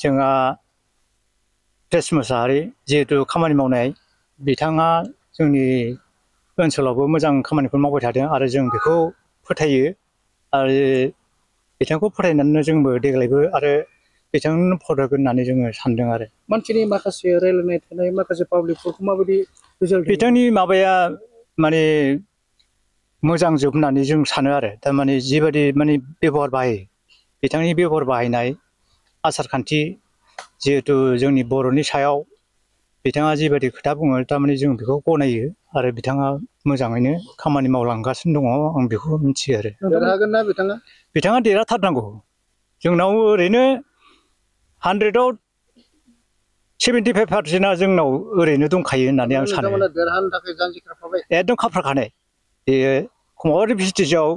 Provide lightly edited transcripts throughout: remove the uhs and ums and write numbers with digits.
जोंहा प्रेस मोसाहारि जिहेतु खामानि मावनाय बिथाङा जोंनि ओनसोलावबो मोजां खामानिखौ मावबाय थादों आरो जों बेखौ फोथायो आरो बिथांखौ फोथायनानैनो जोंबो देग्लायबो आरो बिथांनो भट होगोन होननानै जोङो सानदों आरो मानसिनि माखासे रायलायनाय थानाय माखासे पाब्लिकफोरखौ माबायदि रिजाल्ट बिथांनि माबाया माने मोजां जोब होननानै जों सानो आरो थारमाने जिबायदि माने बेबहार बाहायो बिथांनि बेबहार बाहायनाय आसार खान्थि जिहेतु जोंनि बर'नि सायाव बिथाङा जिबायदि खोथा बुङो थारमाने जों बेखौ गनायो आरो बिथाङा मोजाङैनो खामानि मावलांगासिनो दङ आं बेखौ मिथियो आरो देरहागोन ना बिथाङा देरहाथारनांगौ जोंनाव ओरैनो 100आव 75% जोंनाव ओरैनो दंखायो होननानै आं सानो एकदम खाफ्राखानाय बेयो खमाबारि भिस्टिजआव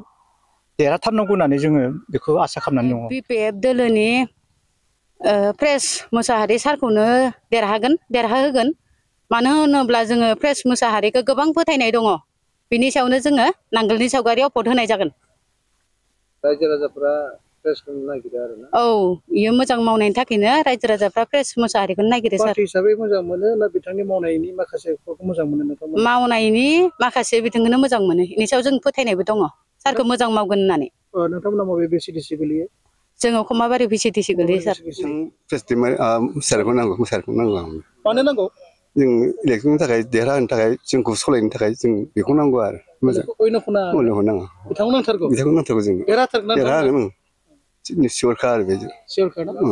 देरहाथारनांगौ होननानै जोङो बेखौ आसा खालामनानै दङ बिपिएफ दोलोनि प्रेस मोसाहारि सारखौनो देरहाहोगोन मानो होनोब्ला जोङो प्रेस मोसाहारिखौ गोबां फोथायनाय दङ बिनि सायावनो जोङो नांगोलनि सावगारियाव भट होनाय जागोन रायजो राजाफोरा प्रेसखौ नागिरो आरो ना औ इयो मोजां मावनायनि थाखायनो रायजो राजाफ्रा प्रेस मोसाहारिखौ नागिरो सार पार्टी हिसाबै मोजां मोनो ना बिथांनि मावनायनि माखासेफोरखौ मोजां मोनो नोंथांमोन मावनायनि माखासे बिथांखौनो मोजां मोनो बेनि सायाव जों फोथायनायबो दङ सारखौ मोजां मावगोन होननानै नोंथांमोना माबे भिसिडिसि गोलैयो जोङो खमाबारि भिसिडिसि गोलैयो सार मोसारखौ नांगौ मानो नांगौ जों इलेक्सननि थाखाय देरहाहोनो थाखाय जोंखौ सालायनो थाखाय जों बेखौ नांगौ आरो मोजां नाङा बिथांखौ नांथारगौ जों देरहागोन सियरखा आरो बेजों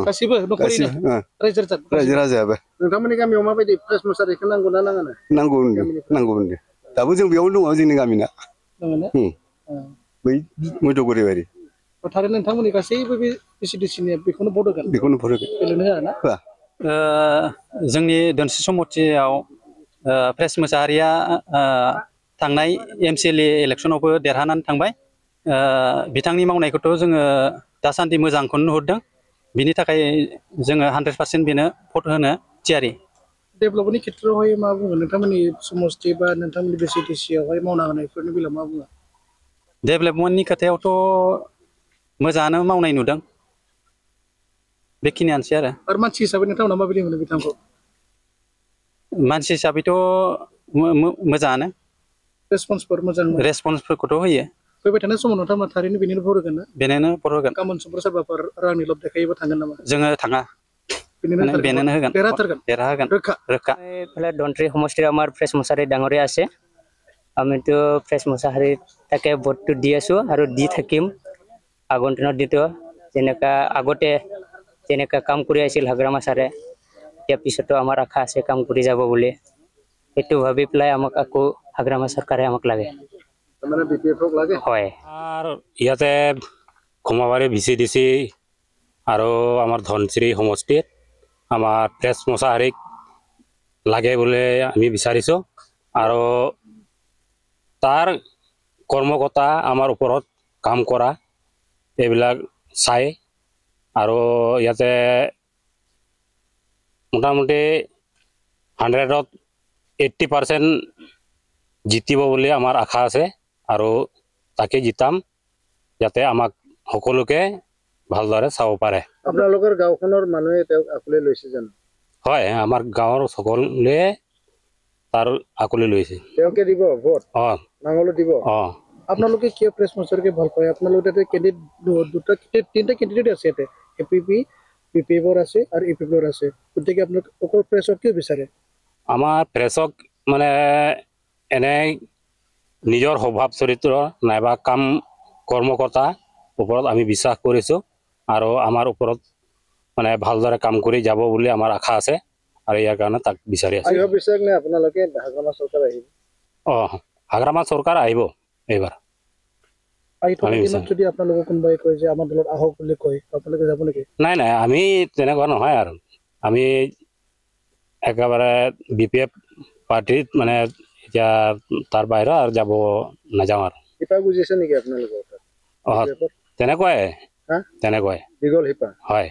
गासिबो रायजो राजायाबो नोंथांमोननि गामियाव माबायदि प्रेस मोसाहारिखौ नांगौ ना नाङा नांगौ दाबो जों बेयावनो दङ जोंनि गामिना बै मैदगुरि बारि थारैनो नोंथांमोननि गासैबो बे भिसिडिसिनि बेखौनो भट होगोन गेलेनो होआ ना जोंनि दोनस्रि समथियाव प्रेस मोसाहारिया थांनाय एमसिएलए इलेक्सनावबो देरहानानै थांबाय बिथांनि मावनायखौथ' जोङो दासान्दि मोजांखौनो नुहुरदों बिनि थाखाय जोङो 100% बेनो भट होनो थियारि डेभेलपमेन्टनि खेत्रआवहाय मा बुङो नोंथांमोननि समस्ति बा नोंथांमोननि भिसिडिसियावहाय मावना होनायफोरनि बेलायाव मा बुङो डेभेलपमेन्टनि खोथायावथ' मोजाङानो मावनाय नुदों बेखिनियानोसै आरो मानसि हिसाबै नोंथांमोना माबायदि मोनो बिथांखौ मानसि हिसाबैथ' मोजाङानो रेसपन्सफोरखौथ' होयो फैबाय थानाय समाव नोंथांमोना थारैनो बेनिनो भट होगोन ना बेनिनो भट होगोन गाबोन समफोर सोरबाफोर रांनि लब देखायोबा थांगोन नामा जोङो थाङा बेनिनो होगोन देरहागोन रोखा ধনশ্ৰী সমষ্টিৰ আমাৰ প্ৰেছ মোছাহাৰী ডাঙৰীয়া আছে আমিতো প্ৰেছ মোছাহাৰী তাকে ভোটটো দি আছোঁ আৰু দি থাকিম আগন্তুক দিনতো আগতে যেনেকা কাম কৰি আছিল হাগ্ৰামা ছাৰে এতিয়া পিছতো আমাৰ আশা আছে কাম কৰি যাব বুলি সেইটো ভাবি পেলাই আমাক আকৌ হাগ্ৰামা চৰকাৰে আমাক লাগে হয় আৰু ইয়াতে কমাবাৰী ভিচিডিচি আৰু আমাৰ ধনশ্ৰী সমষ্টিত আমাৰ প্ৰেছ মোছাহাৰীক লাগে বুলি আমি বিচাৰিছোঁ আৰু তাৰ কৰ্মকৰ্তা আমাৰ ওপৰত কাম কৰা এইবিলাক চাই আৰু ইয়াতে মোটামুটি 100ত 80% জিতিব বুলি আমাৰ আশা আছে আৰু তাকে জিতাম যাতে আমাক সকলোকে ভালদৰে চাব পাৰে আপোনালোকৰ গাঁওখনৰ মানুহে তেওঁক আঁকোৱালি লৈছে জানো হয় আমাৰ গাঁৱৰ সকলোৱে তাৰ আঁকোৱালি লৈছে তেওঁকে দিব ভোট নাঙলো দিব আপোনালোকে কিয় প্ৰেছ মোছাহাৰীকে ভাল পায় আপোনালোকে তিনিটা কেণ্ডিডেট আছে ইয়াতে এপিপি বিপিএফৰ আছে আৰু ইপিএফৰ আছে গতিকে আপোনালোকে অকল প্ৰেছক কিয় বিচাৰে আমাৰ প্ৰেছক মানে এনে নিজৰ স্বভাৱ চৰিত্ৰ নাইবা কাম কৰ্মকৰ্তা ওপৰত আমি বিশ্বাস কৰিছোঁ আৰু আমাৰ ওপৰত মানে ভালদৰে কাম কৰি যাব বুলি আমাৰ আশা আছে আৰু ইয়াৰ কাৰণে তাক বিচাৰি আছোঁ আপোনালোকে হাগ্ৰামা চৰকাৰ আহিব হাগ্ৰামা চৰকাৰ আহিব এইবাৰ যদি আপোনালোকক কোনোবাই কয় যে আমাৰ দলত আহক বুলি কয় আপোনালোকে যাব নেকি নাই আমি তেনেকুৱা নহয় আৰু আমি একেবাৰে বিপিএফ পাৰ্টিত মানে এতিয়া তাৰ বাহিৰত আৰু যাব নাযাওঁ আৰু বুজিছে নেকি আপোনালোকৰ তেনেকুৱাই দীঘল শিপা হয়